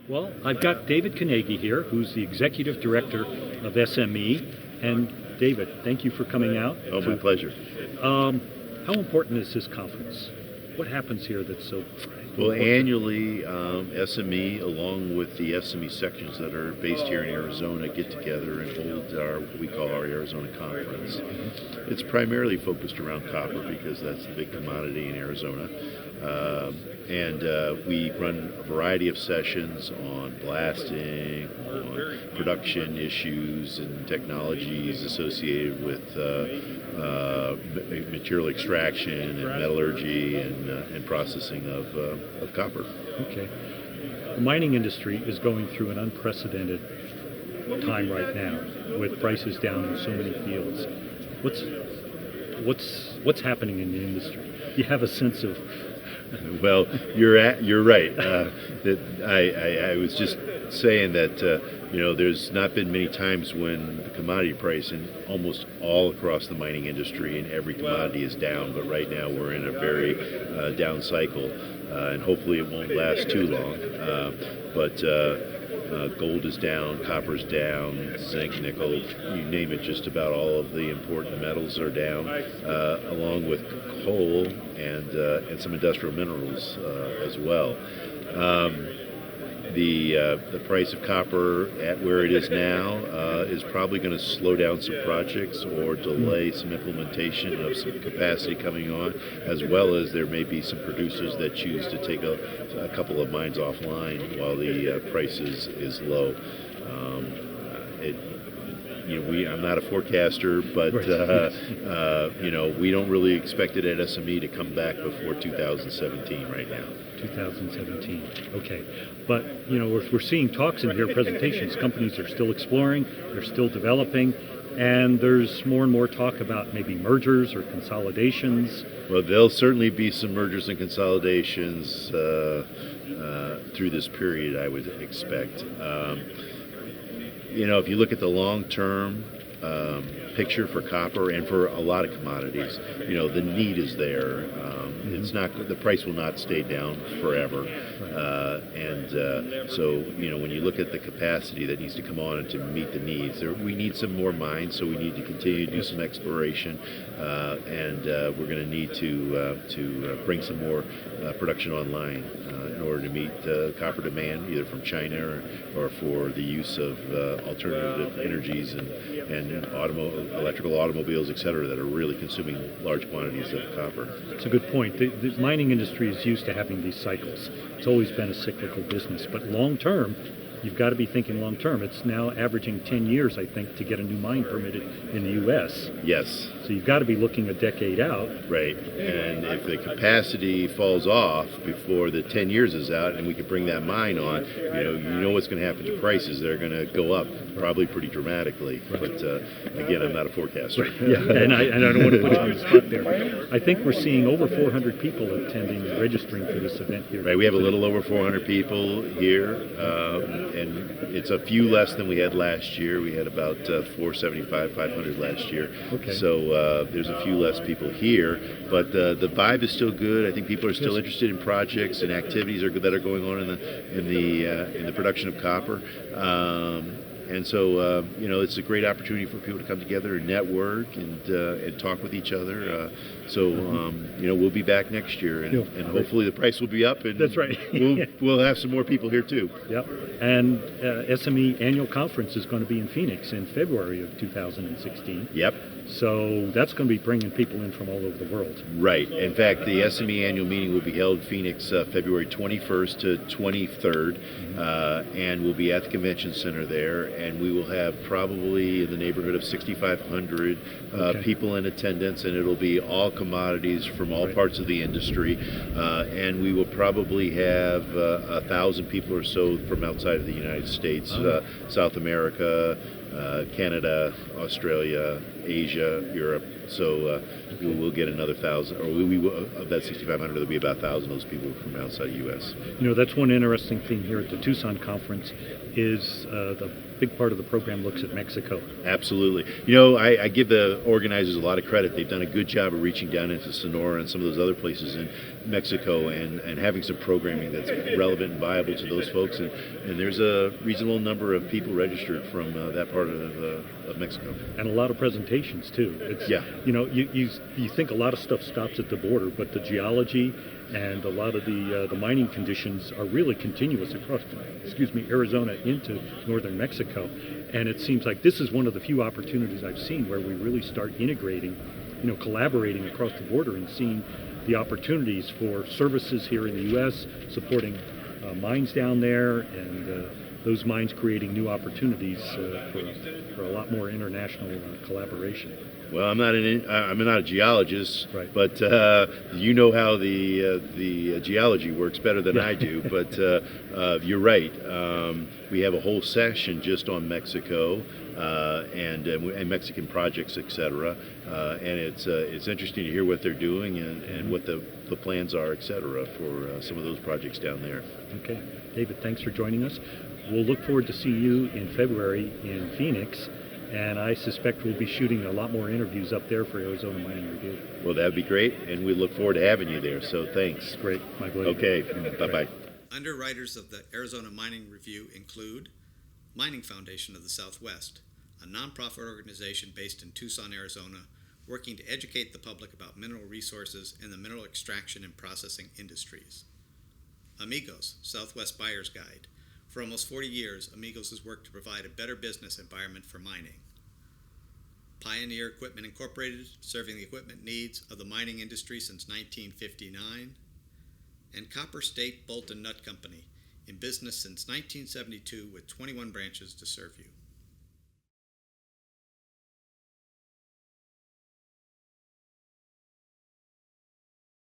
Well, I've got David Kanagy here, who's the Executive Director of SME. And David, thank you for coming out. Oh, my pleasure. How important is this conference? What happens here that's so Well, important? annually, SME, along with the SME sections that are based here in Arizona, get together and hold what we call our Arizona Conference. It's primarily focused around copper because that's the big commodity in Arizona. And we run a variety of sessions on blasting, on production issues and technologies associated with material extraction and metallurgy and processing of copper. Okay. The mining industry is going through an unprecedented time right now, with prices down in so many fields. What's happening in the industry? Do you have a sense of? Well, you're right. I was just saying that there's not been many times when the commodity price and almost all across the mining industry and every commodity is down. But right now we're in a very down cycle, and hopefully it won't last too long. But gold is down, copper's down, zinc, nickel, you name it, just about all of the important metals are down, along with coal and some industrial minerals as well. The price of copper at where it is now is probably going to slow down some projects or delay some implementation of some capacity coming on, as well as there may be some producers that choose to take a couple of mines offline while the price is low. I'm not a forecaster, but we don't really expect it at SME to come back before 2017 right now. 2017. Okay, but we're seeing talks in here, presentations. Companies are still exploring, they're still developing, and there's more and more talk about maybe mergers or consolidations. Well, there'll certainly be some mergers and consolidations through this period, I would expect. If you look at the long-term picture for copper and for a lot of commodities, the need is there. It's not, the price will not stay down forever, so when you look at the capacity that needs to come on to meet the needs, we need some more mines, so we need to continue to do some exploration, and we're going to need to bring some more production online in order to meet copper demand, either from China or for the use of alternative energies and electrical automobiles, etc., that are really consuming large quantities of copper. It's a good point. The mining industry is used to having these cycles. It's always been a cyclical business, but long term, you've got to be thinking long term. It's now averaging 10 years, I think, to get a new mine permitted in the U.S. Yes. So you've got to be looking a decade out. Right. And if the capacity falls off before the 10 years is out and we could bring that mine on, you know what's going to happen to prices. They're going to go up probably pretty dramatically. Right. But again, I'm not a forecaster. Right. Yeah, and I don't want to put you on the spot there. I think we're seeing over 400 people attending, registering for this event here. Right. We have a little over 400 people here. And it's a few less than we had last year. We had about 475, 500 last year. Okay. So there's a few less people here, but the vibe is still good. I think people are still interested in projects and activities that are going on in the production of copper. And so, it's a great opportunity for people to come together and network and talk with each other. We'll be back next year, and hopefully the price will be up. And that's right. we'll have some more people here too. Yep. And SME annual conference is going to be in Phoenix in February of 2016. Yep. So that's going to be bringing people in from all over the world. Right. In fact, the SME annual meeting will be held in Phoenix February 21st to 23rd, and we'll be at the convention center there, and we will have probably in the neighborhood of 6,500 people in attendance, and it'll be all commodities from all parts of the industry, and we will probably have 1,000 people or so from outside of the United States, South America, Canada, Australia, Asia, Europe. So we'll get another 1,000, or we will, of that 6,500, there'll be about 1,000 of those people from outside the U.S. That's one interesting thing here at the Tucson conference is the big part of the program looks at Mexico. Absolutely. I give the organizers a lot of credit. They've done a good job of reaching down into Sonora and some of those other places and Mexico and having some programming that's relevant and viable to those folks. And there's a reasonable number of people registered from that part of Mexico. And a lot of presentations too. It's, Yeah. You know, you think a lot of stuff stops at the border, but the geology and a lot of the mining conditions are really continuous across, Arizona into northern Mexico. And it seems like this is one of the few opportunities I've seen where we really start integrating, collaborating across the border and seeing the opportunities for services here in the U.S., supporting mines down there, and those mines creating new opportunities for a lot more international collaboration. Well, I'm not a geologist, Right. but you know how the geology works better than I do. But you're right. We have a whole session just on Mexico and Mexican projects, etc. And it's interesting to hear what they're doing and what the plans are, etc. for some of those projects down there. Okay, David, thanks for joining us. We'll look forward to see you in February in Phoenix. And I suspect we'll be shooting a lot more interviews up there for Arizona Mining Review. Well, that'd be great, and we look forward to having you there. So thanks. Great, my pleasure. Okay, bye-bye. Underwriters of the Arizona Mining Review include Mining Foundation of the Southwest, a nonprofit organization based in Tucson, Arizona, working to educate the public about mineral resources and the mineral extraction and processing industries. Amigos, Southwest Buyer's Guide. For almost 40 years, Amigos has worked to provide a better business environment for mining. Pioneer Equipment Incorporated, serving the equipment needs of the mining industry since 1959. And Copper State Bolt and Nut Company, in business since 1972 with 21 branches to serve you.